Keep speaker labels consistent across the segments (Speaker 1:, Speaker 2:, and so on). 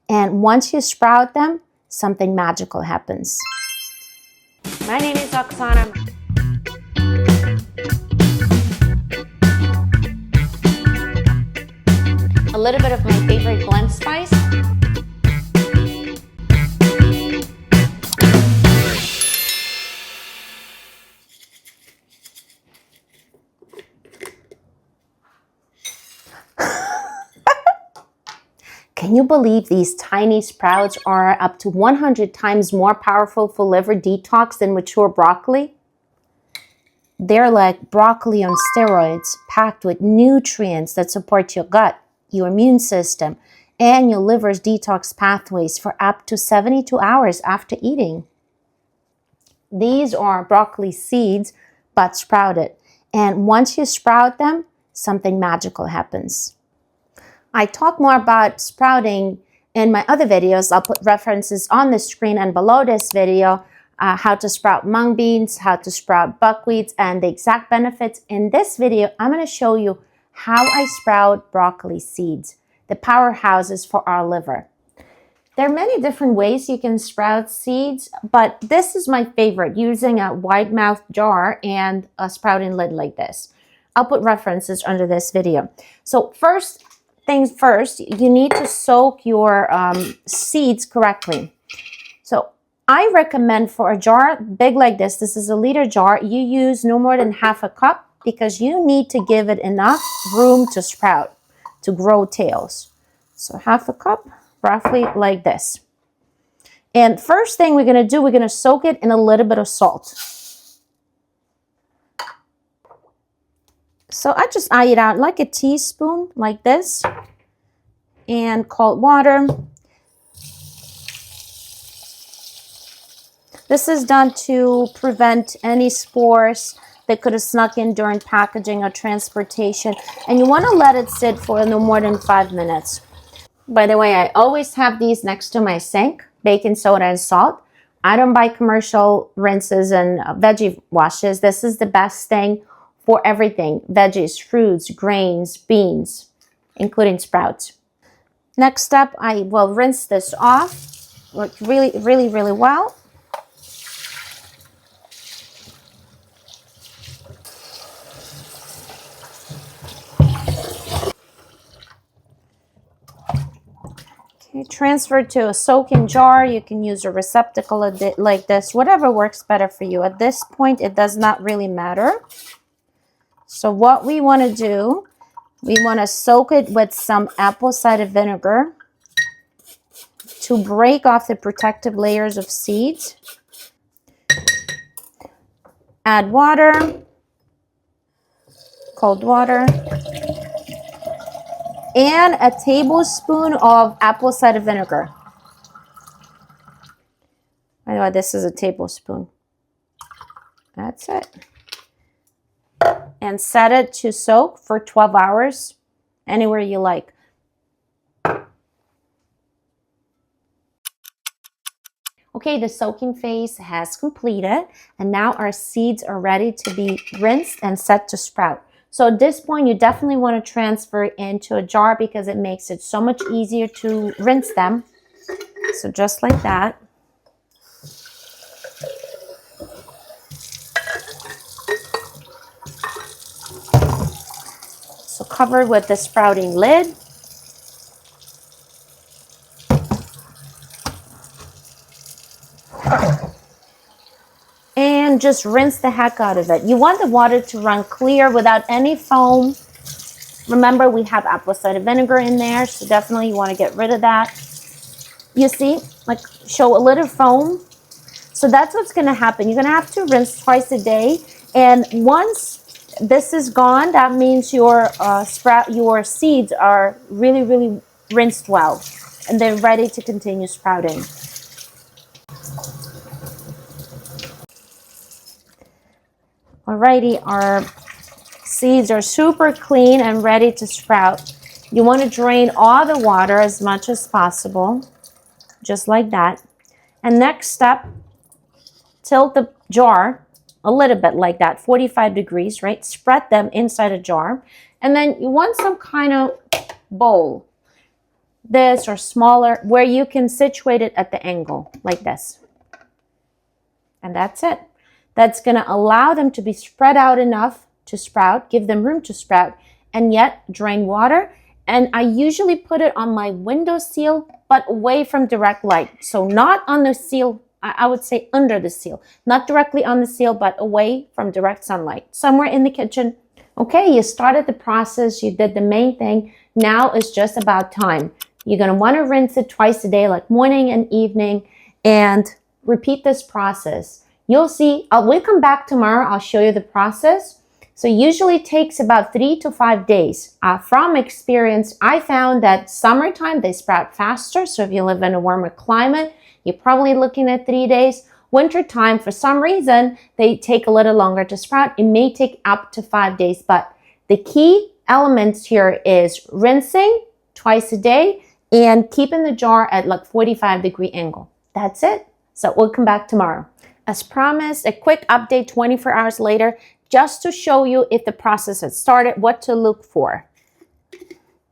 Speaker 1: And once you sprout them, something magical happens.
Speaker 2: My name is Oksana. A little bit of my favorite blend spice.
Speaker 1: Can you believe these tiny sprouts are up to 100 times more powerful for liver detox than mature broccoli? They're like broccoli on steroids, packed with nutrients that support your gut, your immune system, and your liver's detox pathways for up to 72 hours after eating. These are broccoli seeds, but sprouted. And once you sprout them, something magical happens. I talk more about sprouting in my other videos. I'll put references on the screen and below this video, how to sprout mung beans, how to sprout buckwheats, and the exact benefits. In this video, I'm going to show you how I sprout broccoli seeds, the powerhouses for our liver. There are many different ways you can sprout seeds, but this is my favorite, using a wide mouth jar and a sprouting lid like this. I'll put references under this video. So first things first, you need to soak your seeds correctly. So I recommend for a jar big like this is a 1 liter jar, you use no more than half a cup because you need to give it enough room to sprout, to grow tails. So half a cup, roughly like this. And first thing we're going to do, we're going to soak it in a little bit of salt. So I just eye it out like a teaspoon, like this, and cold water. This is done to prevent any spores that could have snuck in during packaging or transportation. And you want to let it sit for no more than 5 minutes. By the way, I always have these next to my sink, baking soda and salt. I don't buy commercial rinses and veggie washes. This is the best thing for everything: veggies, fruits, grains, beans, including sprouts. Next step, I will rinse this off really well. Okay, transfer to a soaking jar. You can use a receptacle like this, whatever works better for you. At this point, it does not really matter. So what we want to do, we want to soak it with some apple cider vinegar to break off the protective layers of seeds. Add water, cold water, and a tablespoon of apple cider vinegar. By the way, this is a tablespoon. That's it. And set it to soak for 12 hours, anywhere you like. Okay, the soaking phase has completed, and now our seeds are ready to be rinsed and set to sprout. So at this point, you definitely want to transfer into a jar because it makes it so much easier to rinse them. So just like that. So cover with the sprouting lid. And just rinse the heck out of it. You want the water to run clear without any foam. Remember, we have apple cider vinegar in there, so definitely you want to get rid of that. You see, like, show a little foam. So that's what's going to happen. You're going to have to rinse twice a day. And once this is gone, that means your seeds are really rinsed well, and they're ready to continue sprouting. Alrighty, our seeds are super clean and ready to sprout. You want to drain all the water as much as possible, just like that. And next step, tilt the jar a little bit like that, 45 degrees, right? Spread them inside a jar. And then you want some kind of bowl. this or smaller, where you can situate it at the angle like this. And that's it. That's going to allow them to be spread out enough to sprout, give them room to sprout, and yet drain water. And I usually put it on my windowsill, but away from direct light. So not on the sill, I would say under the sill. Not directly on the sill, but away from direct sunlight. Somewhere in the kitchen. Okay, you started the process. You did the main thing. Now it's just about time. You're going to want to rinse it twice a day, like morning and evening, and repeat this process. You'll see, we'll come back tomorrow. I'll show you the process. So usually it takes about 3 to 5 days. From experience, I found that summertime, they sprout faster. So if you live in a warmer climate, you're probably looking at 3 days. Wintertime, for some reason, they take a little longer to sprout. It may take up to 5 days, but the key elements here is rinsing twice a day and keeping the jar at like 45-degree angle. That's it. So we'll come back tomorrow. As promised, a quick update 24 hours later, just to show you if the process has started, what to look for.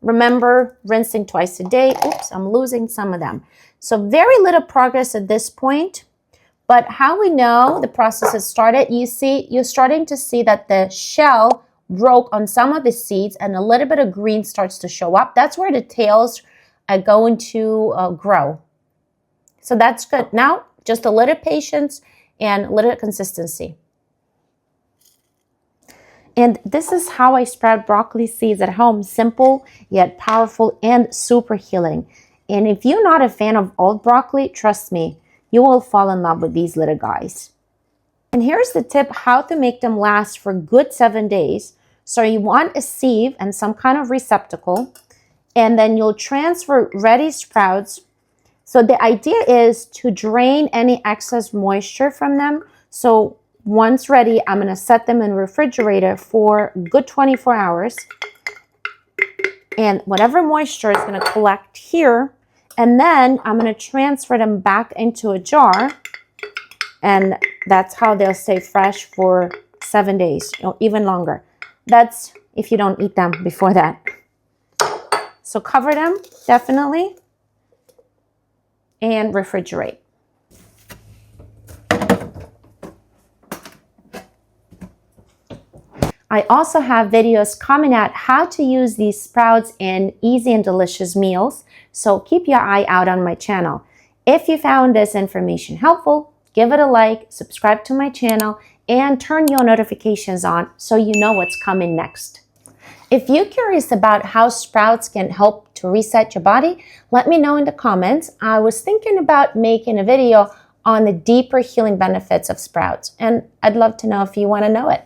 Speaker 1: Remember, rinsing twice a day. Oops, I'm losing some of them. So very little progress at this point. But how we know the process has started, you're starting to see that the shell broke on some of the seeds and a little bit of green starts to show up. That's where the tails are going to grow. So that's good. Now, just a little patience and a little consistency. And this is how I sprout broccoli seeds at home. Simple, yet powerful and super healing. And if you're not a fan of old broccoli, trust me, you will fall in love with these little guys. And here's the tip how to make them last for good 7 days. So you want a sieve and some kind of receptacle, and then you'll transfer ready sprouts. So the idea is to drain any excess moisture from them. So once ready, I'm going to set them in the refrigerator for a good 24 hours. And whatever moisture is going to collect here. And then I'm going to transfer them back into a jar. And that's how they'll stay fresh for 7 days, even longer. That's if you don't eat them before that. So cover them, definitely. And refrigerate. I also have videos coming out how to use these sprouts in easy and delicious meals. So keep your eye out on my channel. If you found this information helpful, give it a like, subscribe to my channel, and turn your notifications on so you know what's coming next. If you're curious about how sprouts can help to reset your body, let me know in the comments. I was thinking about making a video on the deeper healing benefits of sprouts, and I'd love to know if you want to know it.